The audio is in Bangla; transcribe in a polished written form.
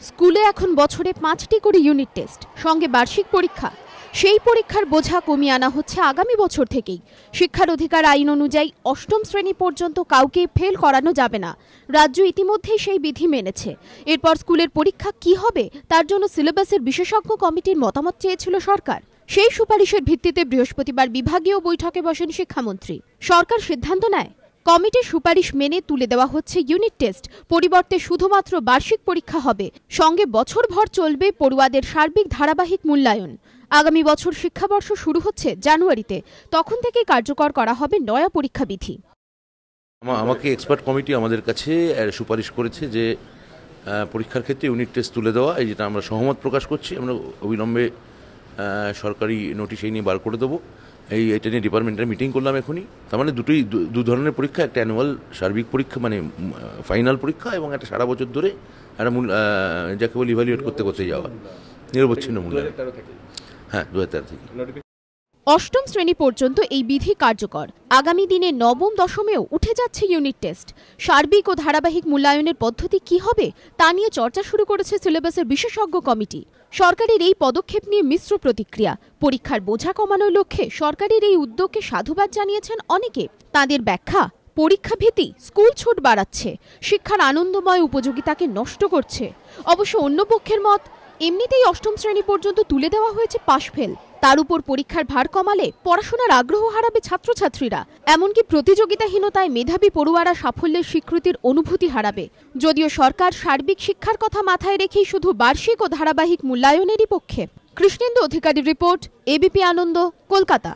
স্কুলে এখন বছরে 5টি করে ইউনিট টেস্ট, সঙ্গে বার্ষিক পরীক্ষা। সেই পরীক্ষার বোঝা কমিয়ে আনা হচ্ছে আগামী বছর থেকেই। শিক্ষার অধিকার আইন অনুযায়ী অষ্টম শ্রেণী পর্যন্ত কাউকে ফেল করানো যাবে না। রাজ্য ইতিমধ্যেই সেই বিধি মেনেছে। এরপর স্কুলের পরীক্ষা কি হবে তার জন্য সিলেবাসের বিশেষজ্ঞ কমিটির মতামত চেয়েছিল সরকার। সেই সুপারিশের ভিত্তিতে বৃহস্পতিবার বিভাগীয় বৈঠকে বসেন শিক্ষামন্ত্রী। সরকার সিদ্ধান্ত নেয়, কমিটির সুপারিশ মেনে তুলে দেওয়া হচ্ছে ইউনিট টেস্ট, পরিবর্তে শুধুমাত্র বার্ষিক পরীক্ষা হবে। সঙ্গে বছরভর চলবে পড়ুয়াদের সার্বিক ধারাবাহিক মূল্যায়ন। আগামী বছর শিক্ষাবর্ষ শুরু হচ্ছে জানুয়ারিতে, তখন থেকেই কার্যকর করা হবে নয়া পরীক্ষা বিধি। আমাকে এক্সপার্ট কমিটি আমাদের কাছে সুপারিশ করেছে যে পরীক্ষার ক্ষেত্রে ইউনিট টেস্ট তুলে দেওয়া, এই যেটা আমরা সহমত প্রকাশ করছি। আমরা অবিলম্বে সরকারি নোটিশ এই নিয়ে বার করে দেবো। এটা নিয়ে ডিপার্টমেন্টের মিটিং করলাম এখনই। তার মানে দু ধরনের পরীক্ষা, একটা অ্যানুয়াল সার্বিক পরীক্ষা মানে ফাইনাল পরীক্ষা, এবং একটা সারা বছর ধরে একটা যাকে বলে ইভ্যালুয়েট করতে যাওয়া, নিরবচ্ছিন্ন মূল্যায়ন। হ্যাঁ, 2013 থেকে। অষ্টম শ্রেণী পর্যন্ত এই বিধি কার্যকর। আগামী দিনে নবম দশমেও উঠে যাচ্ছে ইউনিট টেস্ট। সার্বিক ও ধারাবাহিক মূল্যায়নের পদ্ধতি কি হবে তা নিয়ে চর্চা শুরু করেছে সিলেবাসের বিশেষজ্ঞ কমিটি। সরকারের এই পদক্ষেপ নিয়ে মিশ্র প্রতিক্রিয়া। পরীক্ষার বোঝা কমানোর লক্ষ্যে সরকারের এই উদ্যোগকে সাধুবাদ জানিয়েছেন অনেকে। তাদের ব্যাখ্যা, পরীক্ষা ভীতি স্কুল ছুট বাড়াচ্ছে, শিক্ষার আনন্দময় উপযোগিতাকে নষ্ট করছে। অবশ্য অন্য পক্ষের মত, এমনিতেই অষ্টম শ্রেণী পর্যন্ত তুলে দেওয়া হয়েছে পাশ ফেল, তার উপর পরীক্ষার ভার কমালে পড়াশোনার আগ্রহ হারাবে ছাত্রছাত্রীরা। এমনকি প্রতিযোগিতাহীনতায় মেধাবী পড়ুয়ারা সাফল্যের স্বীকৃতির অনুভূতি হারাবে। যদিও সরকার সার্বিক শিক্ষার কথা মাথায় রেখেই শুধু বার্ষিক ও ধারাবাহিক মূল্যায়নেরই পক্ষে। কৃষ্ণেন্দু অধিকারীর রিপোর্ট, এবিপি আনন্দ, কলকাতা।